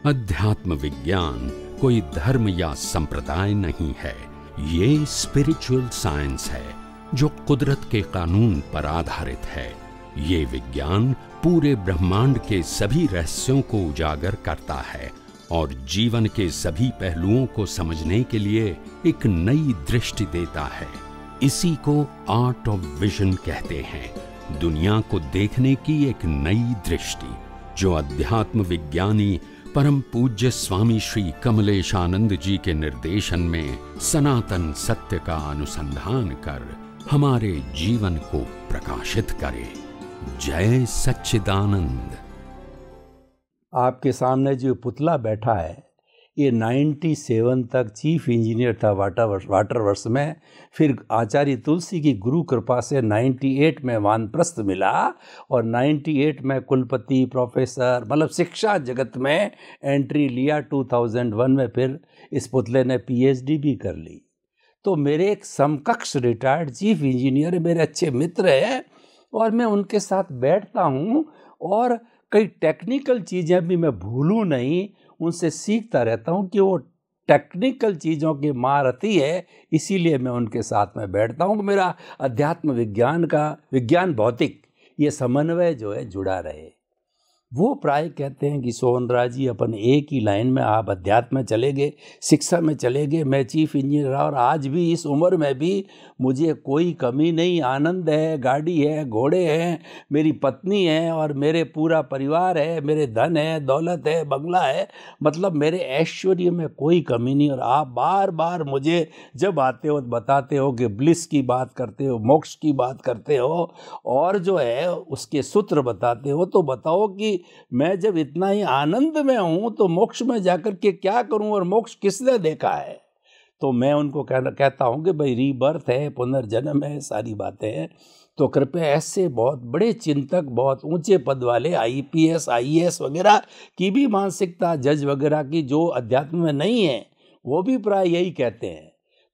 अध्यात्म विज्ञान कोई धर्म या संप्रदाय नहीं है, ये स्पिरिचुअल साइंस है जो कुदरत के कानून पर आधारित है। ये विज्ञान पूरे ब्रह्मांड के सभी रहस्यों को उजागर करता है और जीवन के सभी पहलुओं को समझने के लिए एक नई दृष्टि देता है। इसी को आर्ट ऑफ विजन कहते हैं, दुनिया को देखने की एक नई दृष्टि, जो अध्यात्म विज्ञानी परम पूज्य स्वामी श्री कमलेशानंद जी के निर्देशन में सनातन सत्य का अनुसंधान कर हमारे जीवन को प्रकाशित करे। जय सच्चिदानंद। आपके सामने जो पुतला बैठा है, ये 97 तक चीफ इंजीनियर था वाटर वर्क्स में। फिर आचार्य तुलसी की गुरु कृपा से 98 में वानप्रस्थ मिला और 98 में कुलपति प्रोफेसर, मतलब शिक्षा जगत में एंट्री लिया। 2001 में फिर इस पुतले ने पीएचडी भी कर ली। तो मेरे एक समकक्ष रिटायर्ड चीफ इंजीनियर मेरे अच्छे मित्र हैं और मैं उनके साथ बैठता हूँ और कई टेक्निकल चीज़ें भी मैं भूलूँ नहीं, उनसे सीखता रहता हूँ कि वो टेक्निकल चीज़ों की महारथी है, इसीलिए मैं उनके साथ में बैठता हूँ। मेरा अध्यात्म विज्ञान भौतिक ये समन्वय जो है जुड़ा रहे। वो प्राय कहते हैं कि सोहनराज जी, अपन एक ही लाइन में आप अध्यात्म में चले गए, शिक्षा में चले गए, मैं चीफ इंजीनियर और आज भी इस उम्र में भी मुझे कोई कमी नहीं, आनंद है, गाड़ी है, घोड़े हैं, मेरी पत्नी है और मेरे पूरा परिवार है, मेरे धन है, दौलत है, बंगला है, मतलब मेरे ऐश्वर्य में कोई कमी नहीं। और आप बार बार मुझे जब आते हो बताते हो कि ब्लिस की बात करते हो, मोक्ष की बात करते हो और जो है उसके सूत्र बताते हो, तो बताओ कि मैं जब इतना ही आनंद में हूं तो मोक्ष में जाकर के क्या करूं और मोक्ष किसने देखा है। तो मैं उनको कहता हूं कि भाई रीबर्थ है, पुनर्जन्म है, सारी बातें हैं। तो कृपया ऐसे बहुत बड़े चिंतक, बहुत ऊंचे पद वाले आईपीएस आईएएस वगैरह की भी मानसिकता, जज वगैरह की जो अध्यात्म में नहीं है, वो भी प्राय यही कहते हैं।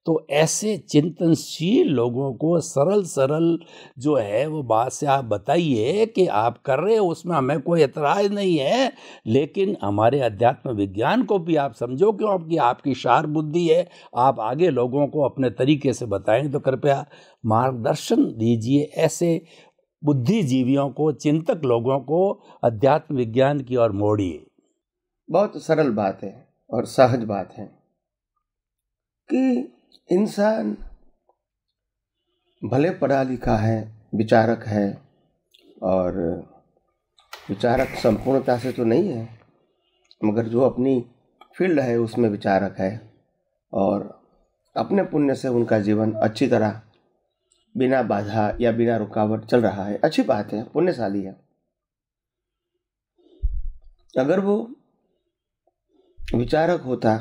तो ऐसे चिंतनशील लोगों को सरल सरल जो है वो बात से आप बताइए कि आप कर रहे हो, उसमें हमें कोई एतराज़ नहीं है, लेकिन हमारे अध्यात्म विज्ञान को भी आप समझो क्योंकि आपकी शार्प बुद्धि है, आप आगे लोगों को अपने तरीके से बताएं। तो कृपया मार्गदर्शन दीजिए ऐसे बुद्धिजीवियों को, चिंतक लोगों को अध्यात्म विज्ञान की ओर मोड़िए। बहुत सरल बात है और सहज बात है कि इंसान भले पढ़ा लिखा है, विचारक है, और विचारक संपूर्णता से तो नहीं है, मगर जो अपनी फील्ड है उसमें विचारक है और अपने पुण्य से उनका जीवन अच्छी तरह बिना बाधा या बिना रुकावट चल रहा है। अच्छी बात है, पुण्यशाली है। अगर वो विचारक होता,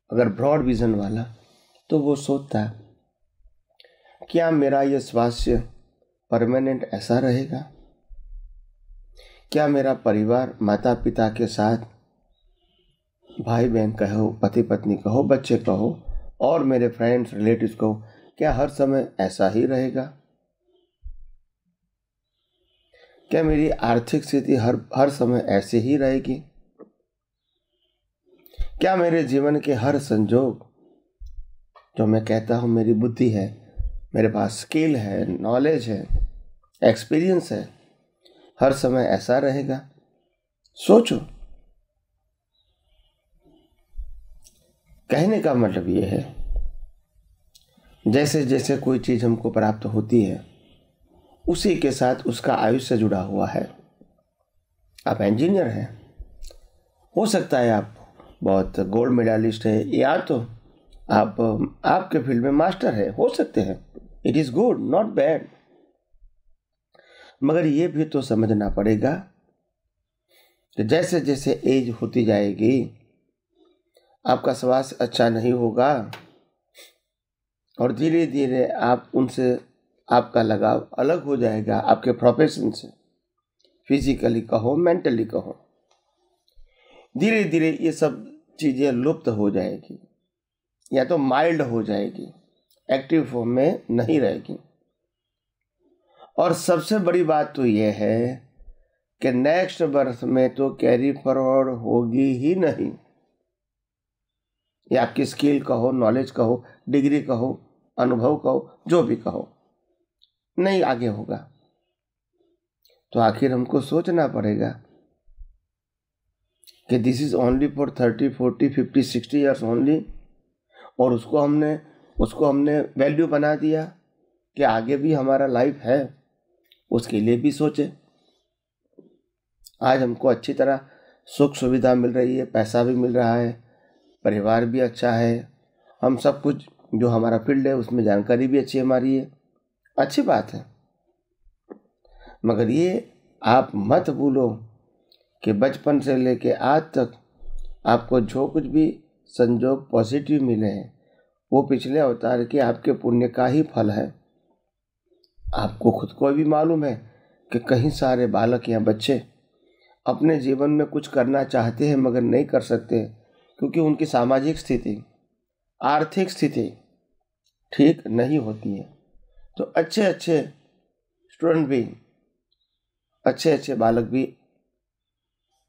अगर ब्रॉड विजन वाला, तो वो सोचता क्या मेरा ये स्वास्थ्य परमानेंट ऐसा रहेगा? क्या मेरा परिवार, माता पिता के साथ, भाई बहन कहो, पति पत्नी कहो, बच्चे कहो और मेरे फ्रेंड्स रिलेटिव्स कहो, क्या हर समय ऐसा ही रहेगा? क्या मेरी आर्थिक स्थिति हर समय ऐसे ही रहेगी? क्या मेरे जीवन के हर संजोग, जो मैं कहता हूँ मेरी बुद्धि है, मेरे पास स्किल है, नॉलेज है, एक्सपीरियंस है, हर समय ऐसा रहेगा? सोचो। कहने का मतलब ये है, जैसे जैसे कोई चीज़ हमको प्राप्त होती है उसी के साथ उसका आयुष्य जुड़ा हुआ है। आप इंजीनियर हैं, हो सकता है आप बहुत गोल्ड मेडलिस्ट है, या तो आप आपके फील्ड में मास्टर है, हो सकते हैं। It is good, not bad, मगर ये भी तो समझना पड़ेगा कि जैसे जैसे एज होती जाएगी आपका स्वास्थ्य अच्छा नहीं होगा और धीरे धीरे आप उनसे, आपका लगाव अलग हो जाएगा, आपके प्रोफेशन से, फिजिकली कहो, मेंटली कहो। धीरे धीरे ये सब चीज़ें लुप्त हो जाएगी या तो माइल्ड हो जाएगी, एक्टिव फॉर्म में नहीं रहेगी। और सबसे बड़ी बात तो यह है कि नेक्स्ट बर्थ में तो कैरी फॉरवर्ड होगी ही नहीं। या आपकी स्किल कहो, नॉलेज कहो, डिग्री कहो, अनुभव कहो, जो भी कहो, नहीं आगे होगा। तो आखिर हमको सोचना पड़ेगा कि this is only for 30, 40, 50, 60 years only, और उसको हमने वैल्यू बना दिया कि आगे भी हमारा लाइफ है, उसके लिए भी सोचे। आज हमको अच्छी तरह सुख सुविधा मिल रही है, पैसा भी मिल रहा है, परिवार भी अच्छा है, हम सब कुछ जो हमारा फील्ड है उसमें जानकारी भी अच्छी हमारी है, अच्छी बात है। मगर ये आप मत भूलो कि बचपन से लेके आज तक आपको जो कुछ भी संजोग पॉजिटिव मिले हैं वो पिछले अवतार के आपके पुण्य का ही फल है। आपको खुद को भी मालूम है कि कहीं सारे बालक या बच्चे अपने जीवन में कुछ करना चाहते हैं मगर नहीं कर सकते, क्योंकि उनकी सामाजिक स्थिति, आर्थिक स्थिति ठीक नहीं होती है। तो अच्छे स्टूडेंट भी, अच्छे बालक भी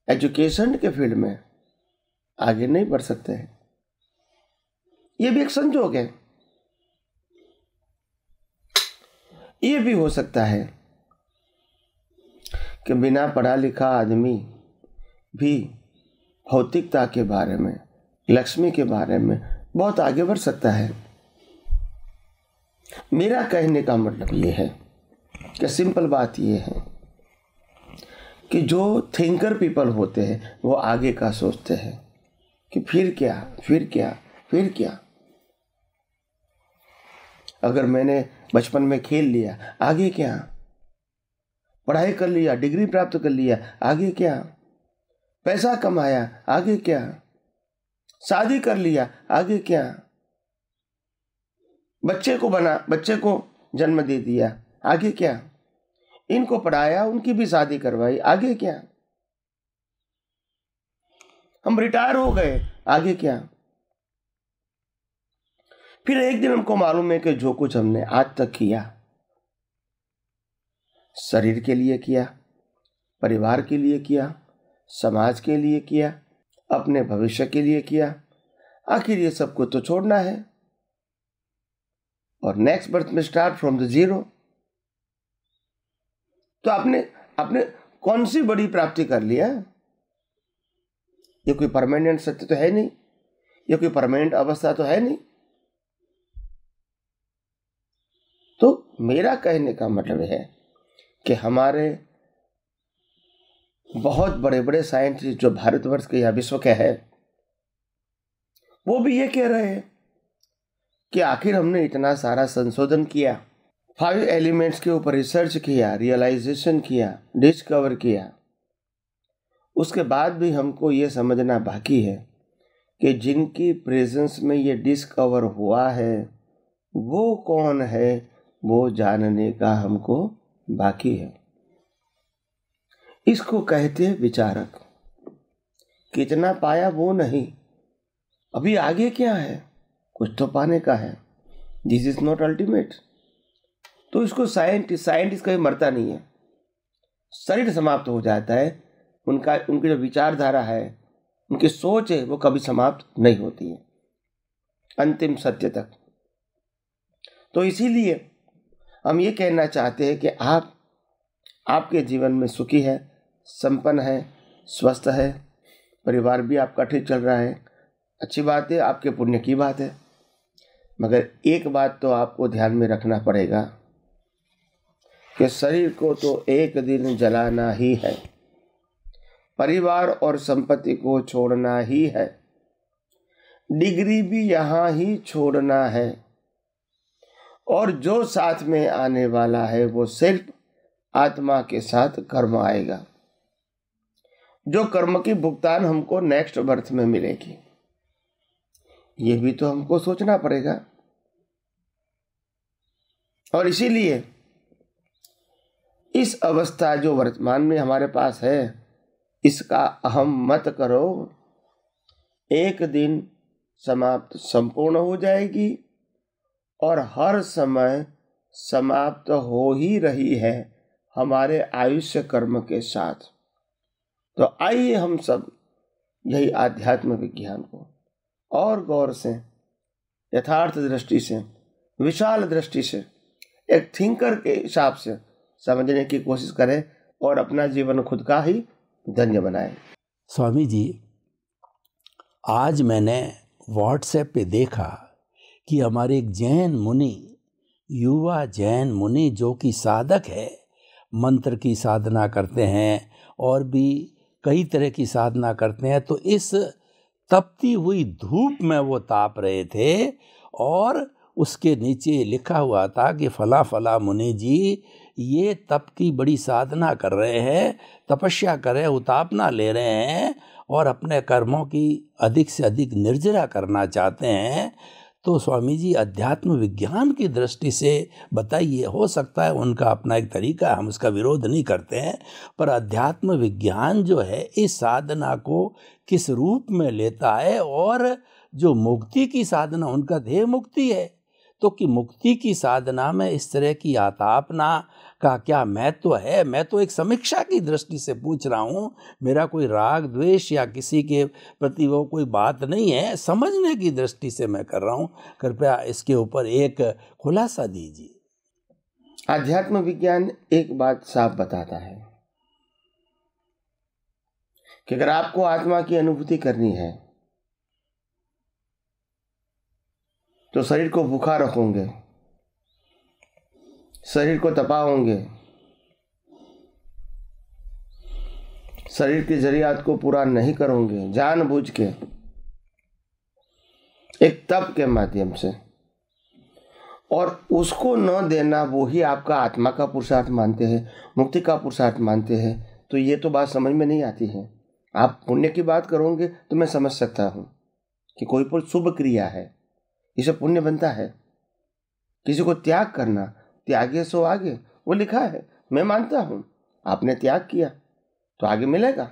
एजुकेशन के फील्ड में आगे नहीं बढ़ सकते हैं। ये भी एक संजोग है। ये भी हो सकता है कि बिना पढ़ा लिखा आदमी भी भौतिकता के बारे में, लक्ष्मी के बारे में बहुत आगे बढ़ सकता है। मेरा कहने का मतलब ये है कि सिंपल बात ये है कि जो थिंकर पीपल होते हैं वो आगे का सोचते हैं कि फिर क्या। अगर मैंने बचपन में खेल लिया, आगे क्या? पढ़ाई कर लिया, डिग्री प्राप्त कर लिया, आगे क्या? पैसा कमाया, आगे क्या? शादी कर लिया, आगे क्या? बच्चे को जन्म दे दिया, आगे क्या? इनको पढ़ाया, उनकी भी शादी करवाई, आगे क्या? हम रिटायर हो गए, आगे क्या? फिर एक दिन हमको मालूम है कि जो कुछ हमने आज तक किया, शरीर के लिए किया, परिवार के लिए किया, समाज के लिए किया, अपने भविष्य के लिए किया, आखिर ये सब कुछ तो छोड़ना है और नेक्स्ट बर्थ में स्टार्ट फ्रॉम द जीरो। तो आपने कौन सी बड़ी प्राप्ति कर लिया? ये कोई परमानेंट सत्य तो है नहीं, ये कोई परमानेंट अवस्था तो है नहीं। तो मेरा कहने का मतलब है कि हमारे बहुत बड़े बड़े साइंटिस्ट जो भारतवर्ष के या विश्व के हैं, वो भी ये कह रहे हैं कि आखिर हमने इतना सारा संशोधन किया, 5 एलिमेंट्स के ऊपर रिसर्च किया, रियलाइजेशन किया, डिस्कवर किया, उसके बाद भी हमको ये समझना बाकी है कि जिनकी प्रेजेंस में ये डिस्कवर हुआ है वो कौन है, वो जानने का हमको बाकी है। इसको कहते हैं विचारक। कितना पाया वो नहीं, अभी आगे क्या है, कुछ तो पाने का है। This is not ultimate. तो इसको साइंटिस्ट कभी मरता नहीं है, शरीर समाप्त हो जाता है, उनकी जो विचारधारा है, उनकी सोच है, वो कभी समाप्त नहीं होती है अंतिम सत्य तक। तो इसीलिए हम ये कहना चाहते हैं कि आपके जीवन में सुखी है, संपन्न है, स्वस्थ है, परिवार भी आपका ठीक चल रहा है, अच्छी बात है, आपके पुण्य की बात है। मगर एक बात तो आपको ध्यान में रखना पड़ेगा कि शरीर को तो एक दिन जलाना ही है, परिवार और संपत्ति को छोड़ना ही है, डिग्री भी यहाँ ही छोड़ना है, और जो साथ में आने वाला है वो सिर्फ आत्मा के साथ कर्म आएगा, जो कर्म की भुगतान हमको नेक्स्ट बर्थ में मिलेगी। ये भी तो हमको सोचना पड़ेगा। और इसीलिए इस अवस्था जो वर्तमान में हमारे पास है, इसका अहम मत करो। एक दिन समाप्त संपूर्ण हो जाएगी और हर समय समाप्त हो ही रही है हमारे आयुष्य कर्म के साथ। तो आइए हम सब यही आध्यात्म विज्ञान को और गौर से, यथार्थ दृष्टि से, विशाल दृष्टि से, एक थिंकर के हिसाब से समझने की कोशिश करें और अपना जीवन खुद का ही धन्य बनाएं। स्वामी जी, आज मैंने व्हाट्सएप पे देखा कि हमारे एक जैन मुनि, युवा जैन मुनि जो कि साधक है, मंत्र की साधना करते हैं और भी कई तरह की साधना करते हैं, तो इस तपती हुई धूप में वो ताप रहे थे और उसके नीचे लिखा हुआ था कि फला फला मुनि जी ये तप की बड़ी साधना कर रहे हैं, तपस्या कर रहे हैं, उतापना ले रहे हैं और अपने कर्मों की अधिक से अधिक निर्जरा करना चाहते हैं। तो स्वामी जी, अध्यात्म विज्ञान की दृष्टि से बताइए, हो सकता है उनका अपना एक तरीका, हम उसका विरोध नहीं करते हैं, पर अध्यात्म विज्ञान जो है इस साधना को किस रूप में लेता है, और जो मुक्ति की साधना, उनका ध्येय मुक्ति है, तो कि मुक्ति की साधना में इस तरह की आतापना का क्या महत्व है? मैं तो एक समीक्षा की दृष्टि से पूछ रहा हूँ, मेरा कोई राग द्वेष या किसी के प्रति वो कोई बात नहीं है, समझने की दृष्टि से मैं कर रहा हूँ। कृपया इसके ऊपर एक खुलासा दीजिए। आध्यात्म विज्ञान एक बात साफ बताता है कि अगर आपको आत्मा की अनुभूति करनी है तो शरीर को भूखा रखोगे, शरीर को तपाओगे, शरीर की जरूरत को पूरा नहीं करोगे, जानबूझ के एक तप के माध्यम से, और उसको न देना वो ही आपका आत्मा का पुरुषार्थ मानते हैं, मुक्ति का पुरुषार्थ मानते हैं, तो ये तो बात समझ में नहीं आती है। आप पुण्य की बात करोगे तो मैं समझ सकता हूँ कि कोई पर शुभ क्रिया है, इसे पुण्य बनता है। किसी को त्याग करना, त्यागे सो आगे, वो लिखा है, मैं मानता हूँ। आपने त्याग किया तो आगे मिलेगा,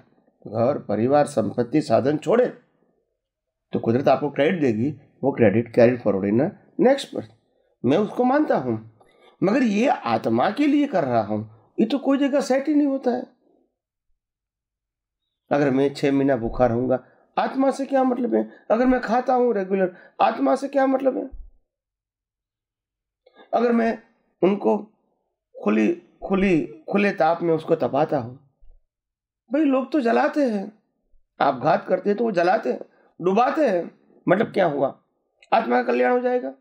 घर परिवार संपत्ति साधन छोड़े तो कुदरत आपको क्रेडिट देगी, वो credit carry forward in next person, मैं उसको मानता हूँ। मगर ये आत्मा के लिए कर रहा हूँ, ये तो कोई जगह सेट ही नहीं होता है। अगर मैं 6 महीना भूखा रहूंगा, आत्मा से क्या मतलब है? अगर मैं खाता हूं रेगुलर, आत्मा से क्या मतलब है? अगर मैं उनको खुले ताप में उसको तपाता हूं, भाई लोग तो जलाते हैं, आप घात करते हैं तो वो जलाते हैं, डुबाते हैं, मतलब क्या हुआ? आत्मा का कल्याण हो जाएगा?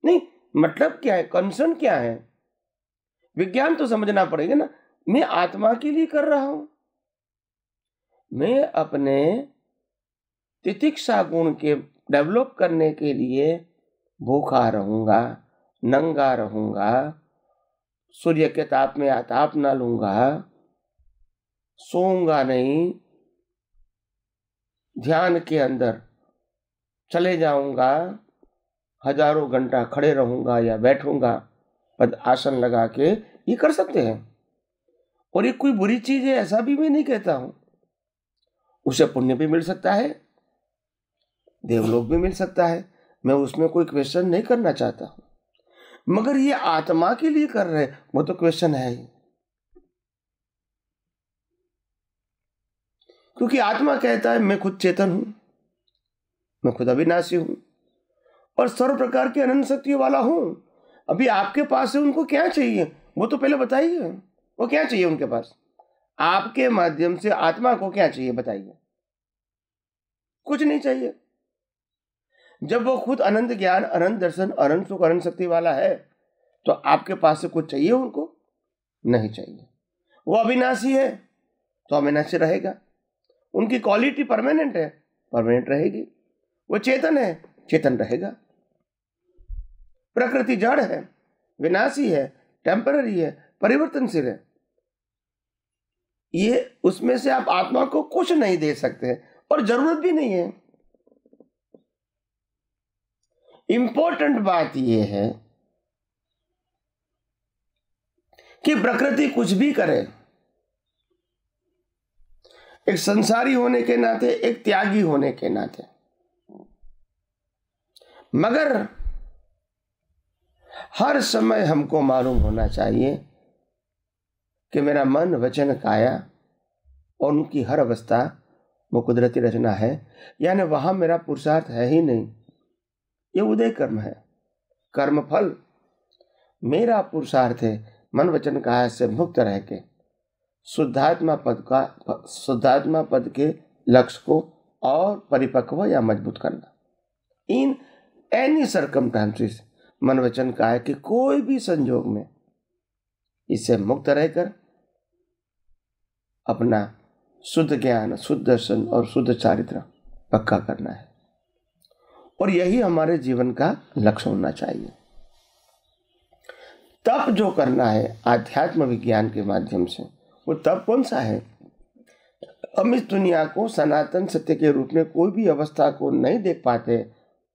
नहीं, मतलब क्या है, कंसर्न क्या है? विज्ञान तो समझना पड़ेगा ना। मैं आत्मा के लिए कर रहा हूं, मैं अपने तितिक्षा गुण के डेवलप करने के लिए भूखा रहूंगा, नंगा रहूंगा, सूर्य के ताप में आताप ना लूंगा, सोऊंगा नहीं, ध्यान के अंदर चले जाऊंगा, हजारों घंटा खड़े रहूंगा या बैठूंगा पद आसन लगा के, ये कर सकते हैं। और ये कोई बुरी चीज है ऐसा भी मैं नहीं कहता हूं। उसे पुण्य भी मिल सकता है, देवलोक भी मिल सकता है, मैं उसमें कोई क्वेश्चन नहीं करना चाहता हूं। मगर ये आत्मा के लिए कर रहे, वो तो क्वेश्चन है ही। क्योंकि आत्मा कहता है मैं खुद चेतन हूं, मैं खुद अविनाशी हूं और सर्व प्रकार की अनंत शक्ति वाला हूं। अभी आपके पास से उनको क्या चाहिए वो तो पहले बताइए, वो क्या चाहिए उनके पास? आपके माध्यम से आत्मा को क्या चाहिए बताइए? कुछ नहीं चाहिए। जब वो खुद अनंत ज्ञान, अनंत दर्शन, अनंत सुख, अनंत शक्ति वाला है, तो आपके पास से कुछ चाहिए उनको? नहीं चाहिए। वो अविनाशी है तो अविनाशी रहेगा, उनकी क्वालिटी परमानेंट है, परमानेंट रहेगी। वो चेतन है, चेतन रहेगा। प्रकृति जड़ है, विनाशी है, टेम्पररी है, परिवर्तनशील है। ये उसमें से आप आत्मा को कुछ नहीं दे सकते और जरूरत भी नहीं है। इंपॉर्टेंट बात यह है कि प्रकृति कुछ भी करे, एक संसारी होने के नाते, एक त्यागी होने के नाते, मगर हर समय हमको मालूम होना चाहिए कि मेरा मन, वचन, काया और उनकी हर अवस्था वो कुदरती रचना है, यानी वहाँ मेरा पुरुषार्थ है ही नहीं, ये उदय कर्म है, कर्म फल। मेरा पुरुषार्थ है मन वचन काया से मुक्त रह के शुद्धात्मा पद के लक्ष्य को और परिपक्व या मजबूत करना। इन एनी सर्कमस्टांसेस, मन वचन काया के कोई भी संजोग में इससे मुक्त रहकर अपना शुद्ध ज्ञान, शुद्ध दर्शन और शुद्ध चारित्र पक्का करना है। और यही हमारे जीवन का लक्ष्य होना चाहिए। तप जो करना है आध्यात्म विज्ञान के माध्यम से, वो तप कौन सा है? हम इस दुनिया को सनातन सत्य के रूप में कोई भी अवस्था को नहीं देख पाते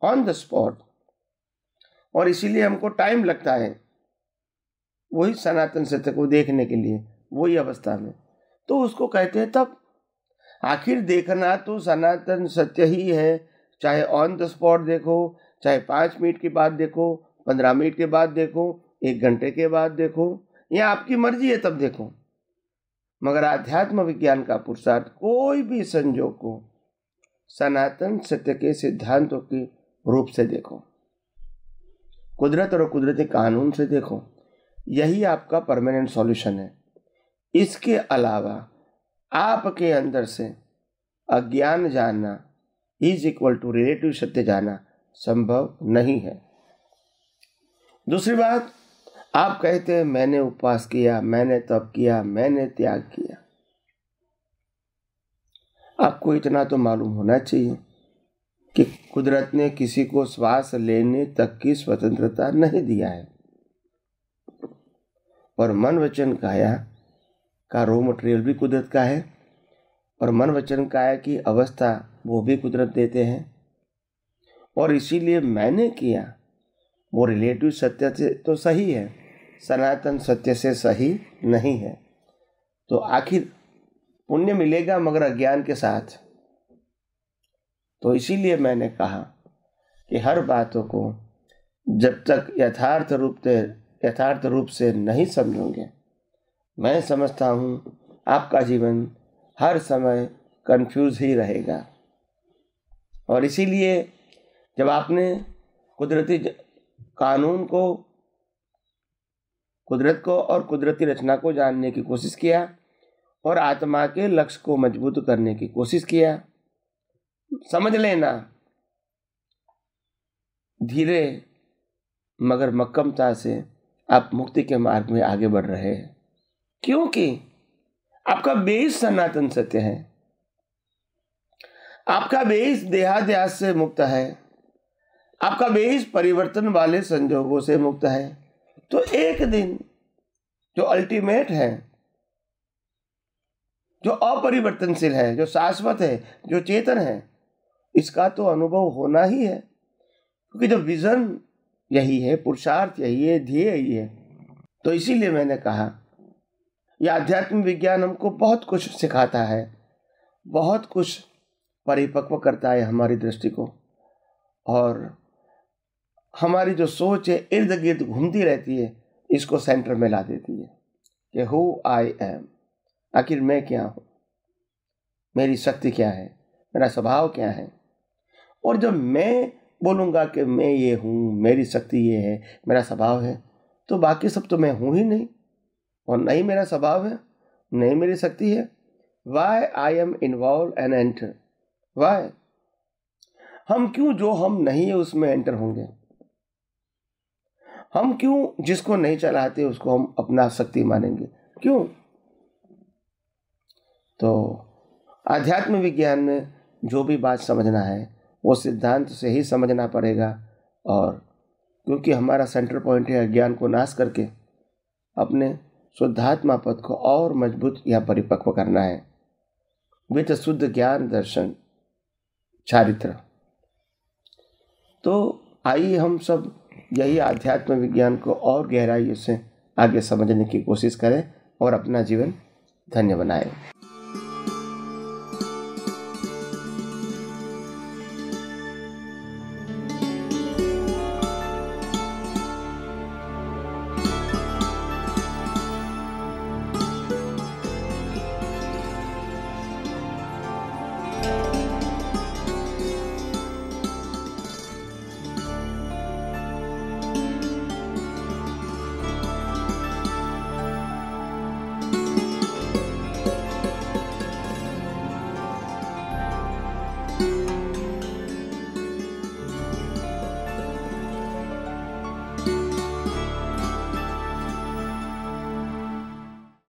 ऑन द स्पॉट, और इसीलिए हमको टाइम लगता है वही सनातन सत्य को देखने के लिए, वही अवस्था में, तो उसको कहते हैं तप। आखिर देखना तो सनातन सत्य ही है, चाहे ऑन द स्पॉट देखो, चाहे 5 मिनट के बाद देखो, 15 मिनट के बाद देखो, 1 घंटे के बाद देखो, या आपकी मर्जी है तब देखो। मगर आध्यात्म विज्ञान का पुरुषार्थ कोई भी संजोग को सनातन सत्य के सिद्धांतों के रूप से देखो, कुदरत और कुदरती कानून से देखो, यही आपका परमानेंट सॉल्यूशन है। इसके अलावा आपके अंदर से अज्ञान जानना इज इक्वल टू रिलेटिव सत्य जाना संभव नहीं है। दूसरी बात, आप कहते हैं मैंने उपवास किया, मैंने तप किया, मैंने त्याग किया। आपको इतना तो मालूम होना चाहिए कि कुदरत ने किसी को श्वास लेने तक की स्वतंत्रता नहीं दिया है, और मन वचन काया का रॉ मटेरियल भी कुदरत का है, और मन वचन काया की अवस्था वो भी कुदरत देते हैं। और इसीलिए मैंने किया वो रिलेटिव सत्य से तो सही है, सनातन सत्य से सही नहीं है। तो आखिर पुण्य मिलेगा मगर अज्ञान के साथ। तो इसीलिए मैंने कहा कि हर बातों को जब तक यथार्थ रूप से नहीं समझोगे, मैं समझता हूँ आपका जीवन हर समय कंफ्यूज ही रहेगा। और इसीलिए जब आपने कुदरती कानून को, कुदरत को और कुदरती रचना को जानने की कोशिश किया और आत्मा के लक्ष्य को मजबूत करने की कोशिश किया, समझ लेना धीरे मगर मक्कमता से आप मुक्ति के मार्ग में आगे बढ़ रहे हैं, क्योंकि आपका बेस सनातन सत्य है, आपका बेस देहाध्यास से मुक्त है, आपका बेस परिवर्तन वाले संजोगों से मुक्त है। तो एक दिन जो अल्टीमेट है, जो अपरिवर्तनशील है, जो शाश्वत है, जो चेतन है, इसका तो अनुभव होना ही है, क्योंकि जो विजन यही है, पुरुषार्थ यही है, ध्येय यही है। तो इसीलिए मैंने कहा यह आध्यात्मिक विज्ञान हमको बहुत कुछ सिखाता है, बहुत कुछ परिपक्व करता है हमारी दृष्टि को, और हमारी जो सोच है इर्द गिर्द घूमती रहती है, इसको सेंटर में ला देती है कि हु आई एम, आखिर मैं क्या हूँ, मेरी शक्ति क्या है, मेरा स्वभाव क्या है। और जब मैं बोलूँगा कि मैं ये हूँ, मेरी शक्ति ये है, मेरा स्वभाव है, तो बाकी सब तो मैं हूँ ही नहीं, और नहीं मेरा स्वभाव है, नहीं मेरी शक्ति है। Why I am involve and enter, why, हम क्यों जो हम नहीं है उसमें एंटर होंगे, हम क्यों जिसको नहीं चलाते उसको हम अपना शक्ति मानेंगे, क्यों। तो आध्यात्म विज्ञान में जो भी बात समझना है वो सिद्धांत से ही समझना पड़ेगा, और क्योंकि हमारा सेंटर पॉइंट है अज्ञान को नाश करके अपने शुद्धात्मा पद को और मजबूत या परिपक्व करना है विद शुद्ध ज्ञान दर्शन चारित्र। तो आइए हम सब यही आध्यात्म विज्ञान को और गहराई से आगे समझने की कोशिश करें और अपना जीवन धन्य बनाएं।